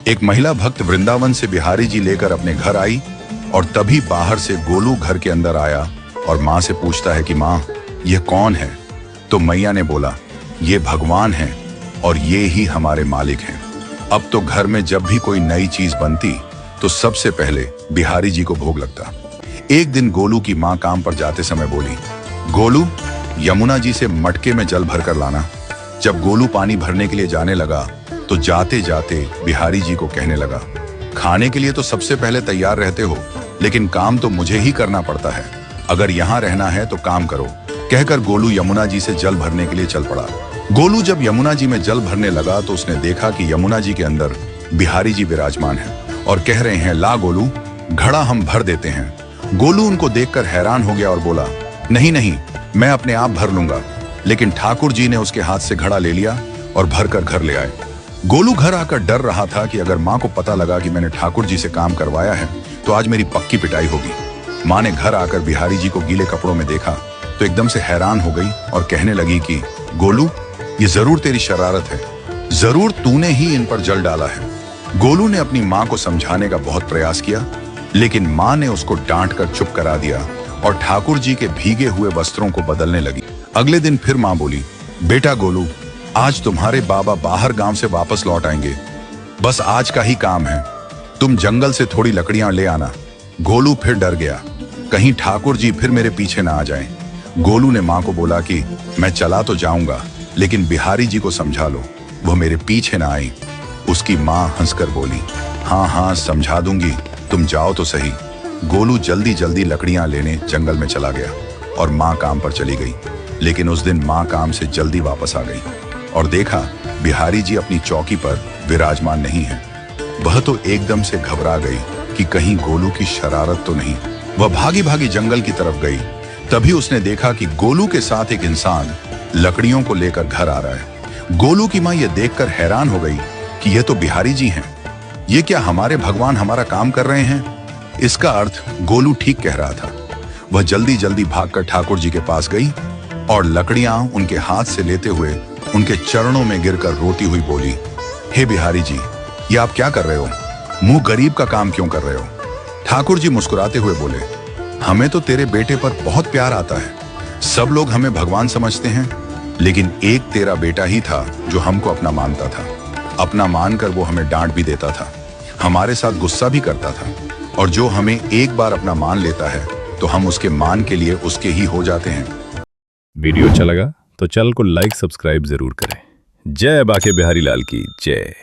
एक महिला भक्त वृंदावन से बिहारी जी लेकर अपने घर आई और तभी बाहर से गोलू घर के अंदर आया और माँ से पूछता है कि माँ, यह कौन है? तो मैया ने बोला, ये भगवान हैं और ये ही हमारे मालिक हैं। अब तो घर में जब भी कोई नई चीज बनती तो सबसे पहले बिहारी जी को भोग लगता। एक दिन गोलू की माँ काम पर जाते समय बोली, गोलू, यमुना जी से मटके में जल भर कर लाना। जब गोलू पानी भरने के लिए जाने लगा तो जाते जाते बिहारी जी को कहने लगा, खाने के लिए तो सबसे पहले तैयार रहते हो, लेकिन काम तो मुझे ही करना पड़ता है। अगर यहाँ रहना है तो काम करो। कहकर गोलू यमुना जी से जल भरने के लिए चल पड़ा। गोलू जब यमुना जी में जल भरने लगा तो उसने देखा कि यमुना जी के अंदर बिहारी जी विराजमान हैं और कह रहे हैं, ला गोलू, घड़ा हम भर देते हैं। गोलू उनको देखकर हैरान हो गया और बोला, नहीं नहीं, मैं अपने आप भर लूंगा। लेकिन ठाकुर जी ने उसके हाथ से घड़ा ले लिया और भरकर घर ले आए। गोलू घर आकर डर रहा था कि अगर माँ को पता लगा कि मैंने ठाकुर जी से काम करवाया है तो आज मेरी पक्की पिटाई होगी। माँ ने घर आकर बिहारी जी को गीले कपड़ों में देखा तो एकदम से हैरान हो गई और कहने लगी कि गोलू, ये जरूर तेरी शरारत है, जरूर तूने ही इन पर जल डाला है। गोलू ने अपनी माँ को समझाने का बहुत प्रयास किया, लेकिन माँ ने उसको डांट कर चुप करा दिया और ठाकुर जी के भीगे हुए वस्त्रों को बदलने लगी। अगले दिन फिर माँ बोली, बेटा गोलू, आज तुम्हारे बाबा बाहर गांव से वापस लौट आएंगे, बस आज का ही काम है, तुम जंगल से थोड़ी लकड़ियां ले आना। गोलू फिर डर गया, कहीं ठाकुर जी फिर मेरे पीछे ना आ जाएं। गोलू ने माँ को बोला कि मैं चला तो जाऊंगा, लेकिन बिहारी जी को समझा लो, वो मेरे पीछे ना आई। उसकी माँ हंसकर बोली, हाँ हाँ समझा दूंगी, तुम जाओ तो सही। गोलू जल्दी जल्दी लकड़ियां लेने जंगल में चला गया और माँ काम पर चली गई। लेकिन उस दिन माँ काम से जल्दी वापस आ गई और देखा बिहारी जी अपनी चौकी पर विराजमान नहीं है। वह तो एकदम से घबरा गई कि कहीं गोलू की शरारत तो नहीं। वह भागी भागी जंगल की तरफ गई। तभी उसने देखा कि गोलू के साथ एक इंसान लकड़ियों को लेकर घर आ रहा है। गोलू की माँ यह देखकर हैरान हो गई कि यह तो बिहारी जी हैं। ये क्या हमारे भगवान हमारा काम कर रहे हैं? इसका अर्थ गोलू ठीक कह रहा था। वह जल्दी जल्दी भागकर ठाकुर जी के पास गई और लकड़ियां उनके हाथ से लेते हुए उनके चरणों में गिरकर रोती हुई बोली, हे बिहारी जी, ये आप क्या कर रहे हो? मुंह गरीब का काम क्यों कर रहे हो? ठाकुर जी मुस्कुराते हुए बोले, हमें तो तेरे बेटे पर बहुत प्यार आता है। सब लोग हमें भगवान समझते हैं, लेकिन एक तेरा बेटा ही था जो हमको अपना मानता था। अपना मानकर वो हमें डांट भी देता था, हमारे साथ गुस्सा भी करता था, और जो हमें एक बार अपना मान लेता है तो हम उसके मान के लिए उसके ही हो जाते हैं। वीडियो अच्छा लगा तो चैनल को लाइक सब्सक्राइब जरूर करें। जय बाके बिहारी लाल की जय।